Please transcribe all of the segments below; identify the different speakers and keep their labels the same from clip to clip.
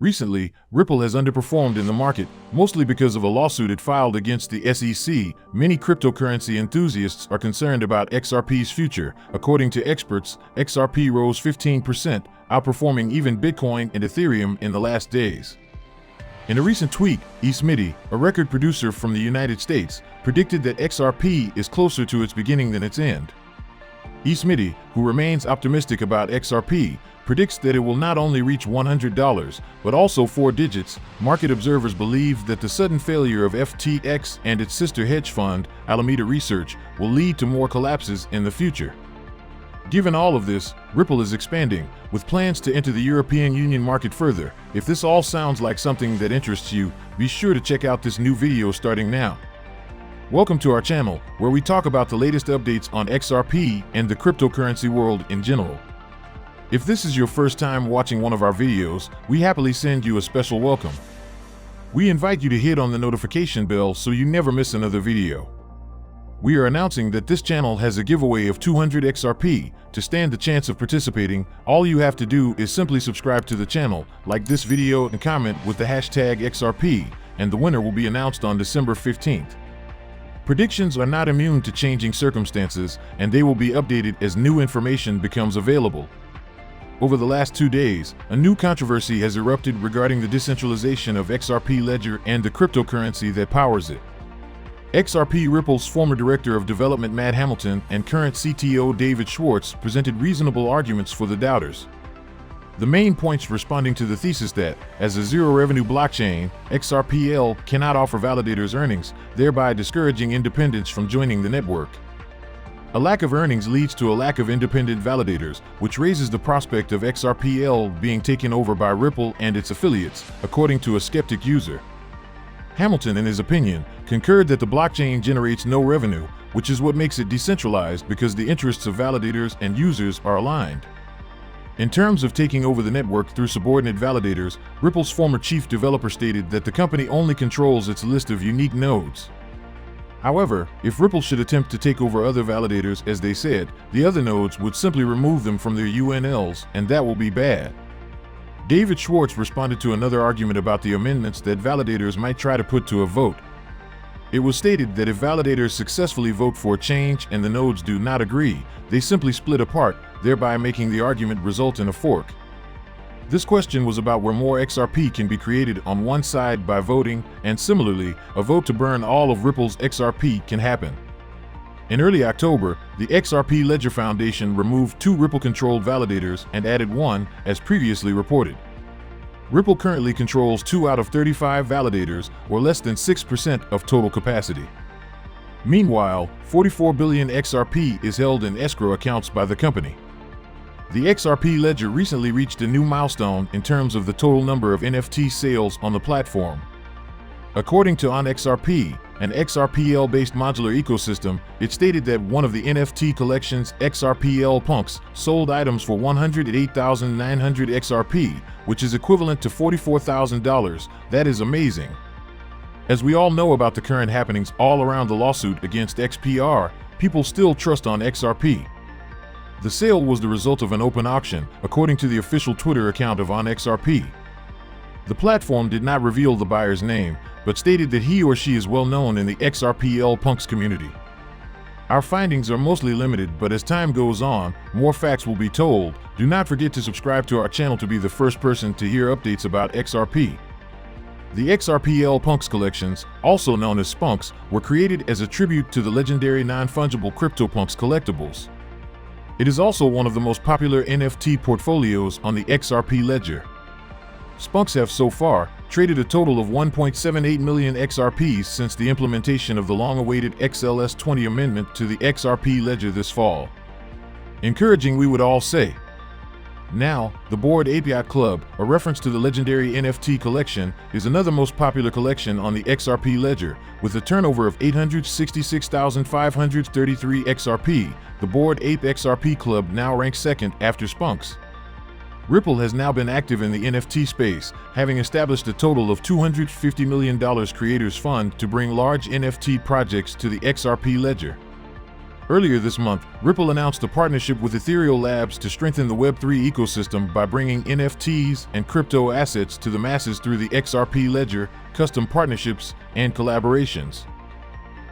Speaker 1: Recently, Ripple has underperformed in the market, mostly because of a lawsuit it filed against the SEC. Many cryptocurrency enthusiasts are concerned about XRP's future. According to experts, XRP rose 15%, outperforming even Bitcoin and Ethereum in the last days. In a recent tweet, eSmitty, a record producer from the United States, predicted that XRP is closer to its beginning than its end. eSmitty, who remains optimistic about XRP, predicts that it will not only reach $100, but also 4 digits. Market observers believe that the sudden failure of FTX and its sister hedge fund, Alameda Research, will lead to more collapses in the future. Given all of this, Ripple is expanding, with plans to enter the European Union market further. If this all sounds like something that interests you, be sure to check out this new video starting now. Welcome to our channel, where we talk about the latest updates on XRP and the cryptocurrency world in general. If this is your first time watching one of our videos, we happily send you a special welcome. We invite you to hit on the notification bell so you never miss another video. We are announcing that this channel has a giveaway of 200 XRP. To stand the chance of participating, all you have to do is simply subscribe to the channel, like this video and comment with the hashtag XRP, and the winner will be announced on December 15th. Predictions are not immune to changing circumstances, and they will be updated as new information becomes available. Over the last 2 days, a new controversy has erupted regarding the decentralization of XRP ledger and the cryptocurrency that powers it. XRP Ripple's former director of development Matt Hamilton and current CTO David Schwartz presented reasonable arguments for the doubters. The main points responding to the thesis that, as a zero-revenue blockchain, XRPL cannot offer validators earnings, thereby discouraging independents from joining the network. A lack of earnings leads to a lack of independent validators, which raises the prospect of XRPL being taken over by Ripple and its affiliates, according to a skeptic user. Hamilton, in his opinion, concurred that the blockchain generates no revenue, which is what makes it decentralized because the interests of validators and users are aligned. In terms of taking over the network through subordinate validators, Ripple's former chief developer stated that the company only controls its list of unique nodes. However, if Ripple should attempt to take over other validators, as they said, the other nodes would simply remove them from their UNLs, and that will be bad. David Schwartz responded to another argument about the amendments that validators might try to put to a vote. It was stated that if validators successfully vote for a change and the nodes do not agree, they simply split apart, thereby making the argument result in a fork. This question was about where more XRP can be created on one side by voting, and similarly, a vote to burn all of Ripple's XRP can happen. In early October, the XRP Ledger Foundation removed 2 Ripple-controlled validators and added 1, as previously reported. Ripple currently controls 2 out of 35 validators, or less than 6% of total capacity. Meanwhile, 44 billion XRP is held in escrow accounts by the company. The XRP Ledger recently reached a new milestone in terms of the total number of NFT sales on the platform. According to OnXRP, an XRPL-based modular ecosystem, it stated that one of the NFT collections, XRPL Punks, sold items for 108,900 XRP, which is equivalent to $44,000. That is amazing. As we all know about the current happenings all around the lawsuit against XPR, people still trust on XRP. The sale was the result of an open auction, according to the official Twitter account of OnXRP. The platform did not reveal the buyer's name, but stated that he or she is well known in the XRPL Punks community. Our findings are mostly limited, but as time goes on, more facts will be told. Do not forget to subscribe to our channel to be the first person to hear updates about XRP. The XRPL Punks collections, also known as Spunks, were created as a tribute to the legendary non-fungible CryptoPunks collectibles. It is also one of the most popular NFT portfolios on the XRP ledger. Spunks have so far traded a total of 1.78 million XRPs since the implementation of the long-awaited XLS20 amendment to the XRP ledger this fall. Encouraging, we would all say. Now, the Bored Ape Yacht Club, a reference to the legendary NFT collection, is another most popular collection on the XRP ledger, with a turnover of 866,533 XRP. The Bored Ape XRP Club now ranks second after Spunks. Ripple has now been active in the NFT space, having established a total of $250 million Creators Fund to bring large NFT projects to the XRP ledger. Earlier this month, Ripple announced a partnership with Ethereum Labs to strengthen the Web3 ecosystem by bringing NFTs and crypto assets to the masses through the XRP ledger, custom partnerships, and collaborations.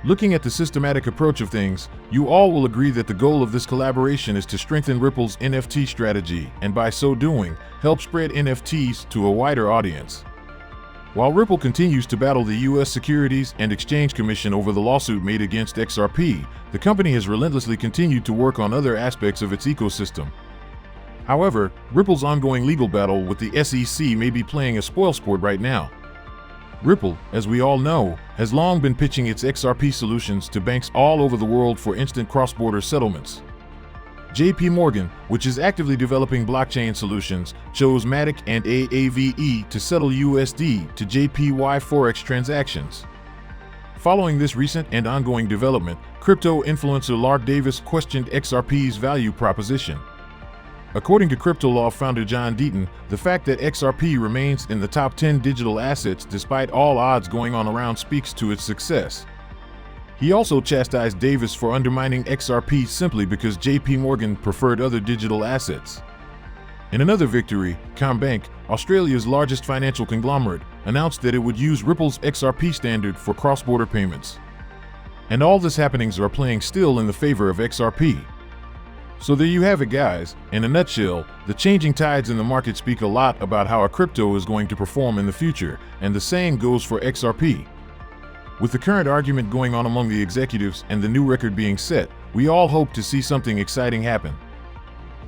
Speaker 1: Looking at the systematic approach of things, you all will agree that the goal of this collaboration is to strengthen Ripple's NFT strategy and by so doing, help spread NFTs to a wider audience. While Ripple continues to battle the U.S. Securities and Exchange Commission over the lawsuit made against XRP, the company has relentlessly continued to work on other aspects of its ecosystem. However, Ripple's ongoing legal battle with the SEC may be playing a spoilsport right now. Ripple, as we all know, has long been pitching its XRP solutions to banks all over the world for instant cross-border settlements. JP Morgan, which is actively developing blockchain solutions, chose Matic and AAVE to settle USD to JPY Forex transactions. Following this recent and ongoing development, crypto influencer Lark Davis questioned XRP's value proposition. According to crypto law founder John Deaton, the fact that XRP remains in the top 10 digital assets despite all odds going on around speaks to its success. He also chastised Davis for undermining XRP simply because JP Morgan preferred other digital assets. In another victory, CommBank, Australia's largest financial conglomerate, announced that it would use Ripple's XRP standard for cross-border payments. And all these happenings are playing still in the favor of XRP. So there you have it, guys. In a nutshell, the changing tides in the market speak a lot about how a crypto is going to perform in the future, and the same goes for XRP. With the current argument going on among the executives and the new record being set, we all hope to see something exciting happen.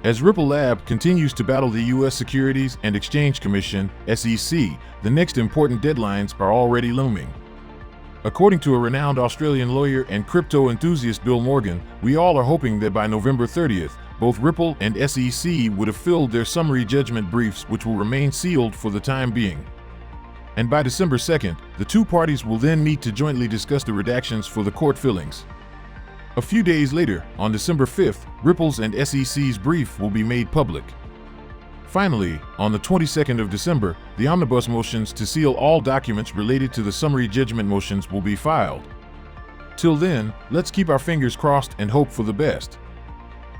Speaker 1: As Ripple Lab continues to battle the U.S. Securities and Exchange Commission, SEC, the next important deadlines are already looming. According to a renowned Australian lawyer and crypto enthusiast Bill Morgan, we all are hoping that by November 30th, both Ripple and SEC would have filled their summary judgment briefs, which will remain sealed for the time being. And by December 2nd, the two parties will then meet to jointly discuss the redactions for the court fillings. A few days later, on December 5th, Ripple's and SEC's brief will be made public. Finally, on the 22nd of December, the omnibus motions to seal all documents related to the summary judgment motions will be filed. Till then, let's keep our fingers crossed and hope for the best.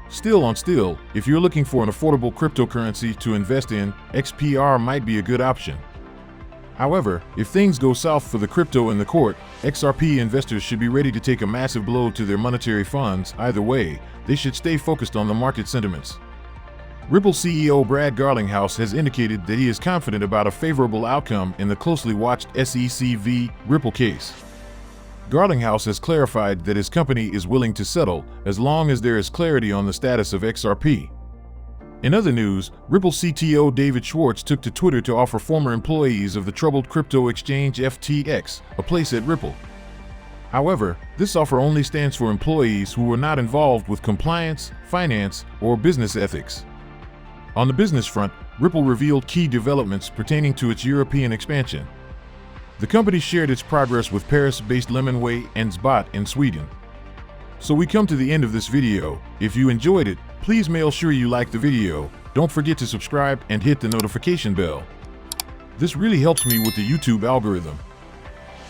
Speaker 1: Still, if you're looking for an affordable cryptocurrency to invest in, XRP might be a good option. However, if things go south for the crypto in the court, XRP investors should be ready to take a massive blow to their monetary funds. Either way, they should stay focused on the market sentiments. Ripple CEO Brad Garlinghouse has indicated that he is confident about a favorable outcome in the closely watched SEC v. Ripple case. Garlinghouse has clarified that his company is willing to settle as long as there is clarity on the status of XRP. In other news, Ripple CTO David Schwartz took to Twitter to offer former employees of the troubled crypto exchange FTX a place at Ripple. However, this offer only stands for employees who were not involved with compliance, finance, or business ethics. On the business front, Ripple revealed key developments pertaining to its European expansion. The company shared its progress with Paris-based Lemonway and Sbot in Sweden. So we come to the end of this video. If you enjoyed it, please make sure you like the video, don't forget to subscribe and hit the notification bell. This really helps me with the YouTube algorithm.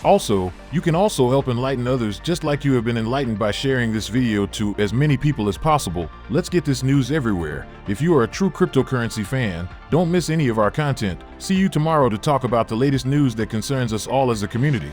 Speaker 1: Also, you can also help enlighten others just like you have been enlightened by sharing this video to as many people as possible. Let's get this news everywhere. If you are a true cryptocurrency fan, don't miss any of our content. See you tomorrow to talk about the latest news that concerns us all as a community.